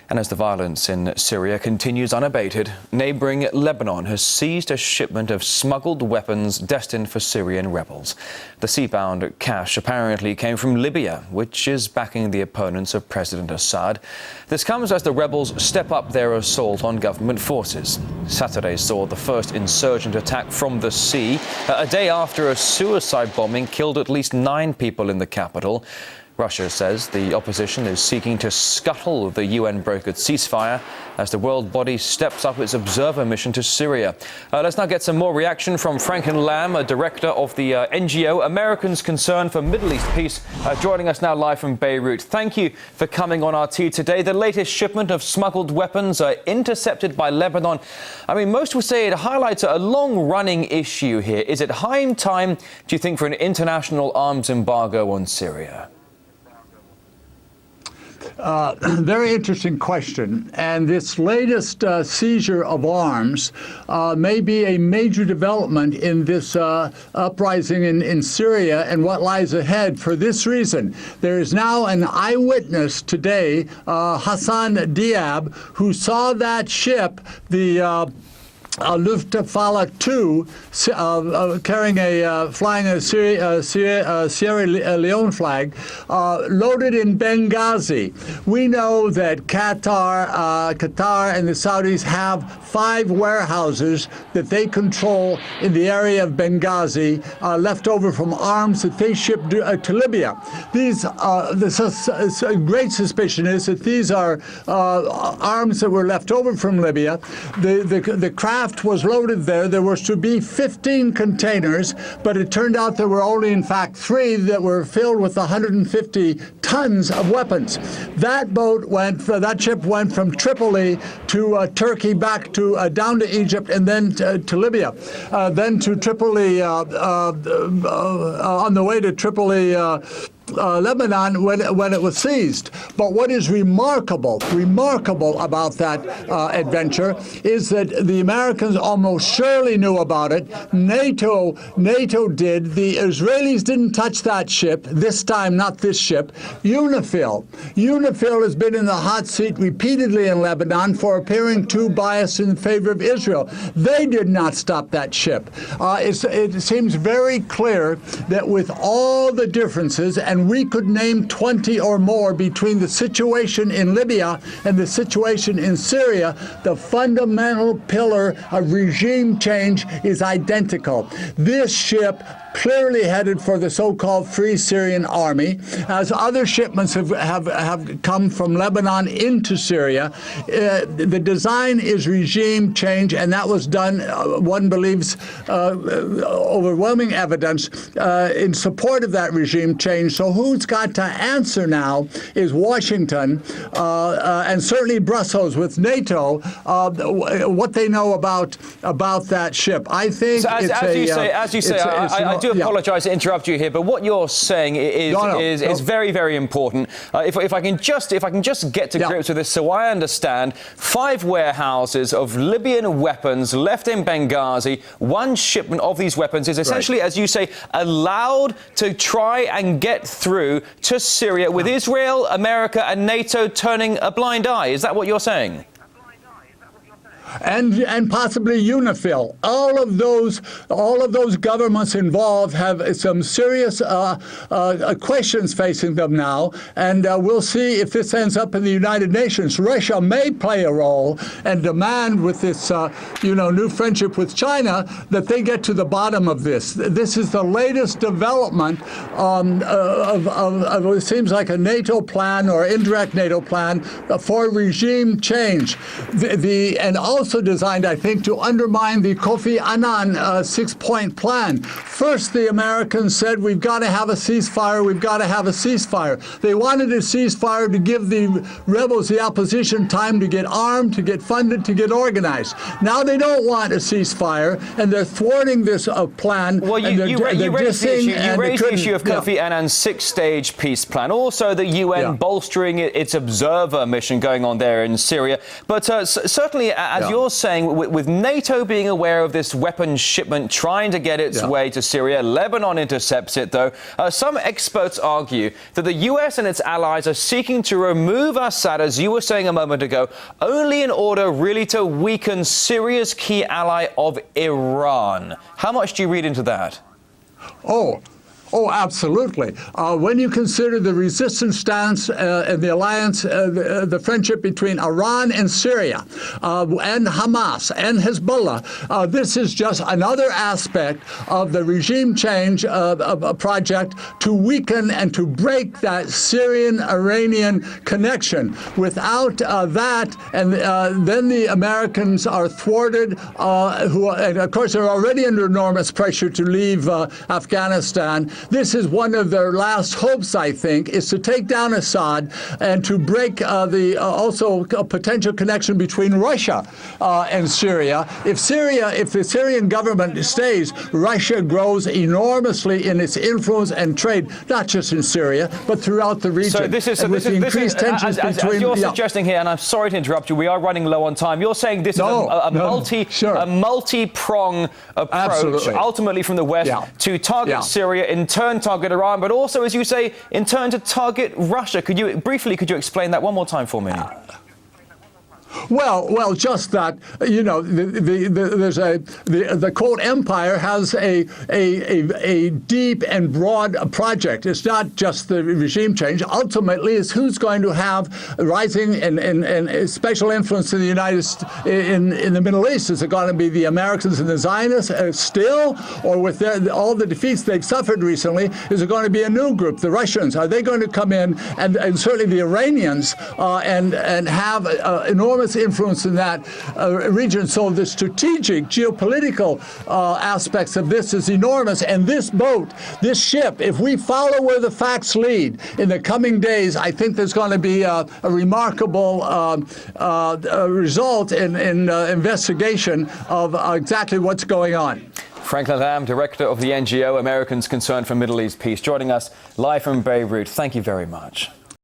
And as the violence in Syria continues unabated, neighbouring Lebanon has seized a shipment of smuggled weapons destined for Syrian rebels. The sea-bound cash apparently came from Libya, which is backing the opponents of President Assad. This comes as the rebels step up their assault on government forces. Saturday saw the first insurgent attack from the sea, a day after a suicide bombing killed at least 9 people in the capital. Russia says the opposition is seeking to scuttle the UN-brokered ceasefire as the world body steps up its observer mission to Syria. Let's now get some more reaction from Franklin Lamb, a director of the NGO Americans Concerned for Middle East Peace, joining us now live from Beirut. Thank you for coming on RT today. The latest shipment of smuggled weapons intercepted by Lebanon. I mean, most would say it highlights a long-running issue here. Is it high time, do you think, for an international arms embargo on Syria? Very interesting question. And this latest seizure of arms may be a major development in this uprising in Syria and what lies ahead for this reason. There is now an eyewitness today, Hassan Diab, who saw that ship, the Luftwaffe 2, flying a Sierra Leone flag, loaded in Benghazi. We know that Qatar and the Saudis have 5 warehouses that they control in the area of Benghazi, left over from arms that they shipped to Libya. The great suspicion is that these are arms that were left over from Libya. The craft was loaded there. There was to be 15 containers, but it turned out there were only, in fact, 3 that were filled with 150 tons of weapons. That ship went from Tripoli to Turkey, back to down to Egypt, and then to Libya, then to Tripoli, on the way to Tripoli, Lebanon, when it was seized. But what is remarkable about that adventure is that the Americans almost surely knew about it. NATO did. The Israelis didn't touch that ship this time, not this ship. UNIFIL has been in the hot seat repeatedly in Lebanon for appearing too biased in favor of Israel. They did not stop that ship. It seems very clear that with all the differences, and we could name 20 or more between the situation in Libya and the situation in Syria, the fundamental pillar of regime change is identical. This ship clearly headed for the so-called Free Syrian Army, as other shipments have come from Lebanon into Syria. The design is regime change, and that was done, one believes, overwhelming evidence in support of that regime change. So who's got to answer now is Washington, and certainly Brussels with NATO, what they know about that ship. I think so as you say, I do apologise to interrupt you here, but what you're saying is very, very important. If I can just get to grips with this, so I understand, 5 warehouses of Libyan weapons left in Benghazi. One shipment of these weapons is essentially, as you say, allowed to try and get through to Syria, with Israel, America, and NATO turning a blind eye. Is that what you're saying? And possibly UNIFIL. All of those governments involved have some serious questions facing them now, and we'll see if this ends up in the United Nations. Russia may play a role and demand, with this new friendship with China, that they get to the bottom of this. This is the latest development of it seems like a NATO plan or indirect NATO plan for regime change. And also designed, I think, to undermine the Kofi Annan 6-point plan. First, the Americans said, we've got to have a ceasefire, we've got to have a ceasefire. They wanted a ceasefire to give the rebels, the opposition, time to get armed, to get funded, to get organized. Now they don't want a ceasefire, and they're thwarting this plan. Well, you raised the issue of Kofi Annan's 6-stage peace plan. Also, the UN bolstering its observer mission going on there in Syria. But certainly, as you're saying, with NATO being aware of this weapons shipment trying to get its way to Syria, Lebanon intercepts it, though. Some experts argue that the US and its allies are seeking to remove Assad, as you were saying a moment ago, only in order really to weaken Syria's key ally of Iran. How much do you read into that? Oh, absolutely. When you consider the resistance stance and the alliance, the friendship between Iran and Syria, and Hamas and Hezbollah, this is just another aspect of the regime change project to weaken and to break that Syrian-Iranian connection. Without that, and then the Americans are thwarted, and of course, they're already under enormous pressure to leave Afghanistan. This is one of their last hopes, I think, is to take down Assad and to break also a potential connection between Russia and Syria. If the Syrian government stays, Russia grows enormously in its influence and trade, not just in Syria, but throughout the region. So this is as you're suggesting here, and I'm sorry to interrupt you, we are running low on time. You're saying this is a multi-prong approach, ultimately from the West, to target Syria, in turn target Iran, but also, as you say, in turn to target Russia. Could you explain that one more time for me? Well, just that, you know, the Cold Empire has a deep and broad project. It's not just the regime change. Ultimately, it's who's going to have rising and special influence in the in the Middle East. Is it going to be the Americans and the Zionists still, or with all the defeats they've suffered recently? Is it going to be a new group, the Russians? Are they going to come in and certainly the Iranians and have enormous influence in that region? So the strategic, geopolitical aspects of this is enormous. And this boat, this ship, if we follow where the facts lead in the coming days, I think there's going to be a remarkable result in investigation of exactly what's going on. Franklin Lamb, director of the NGO Americans Concerned for Middle East Peace, joining us live from Beirut. Thank you very much.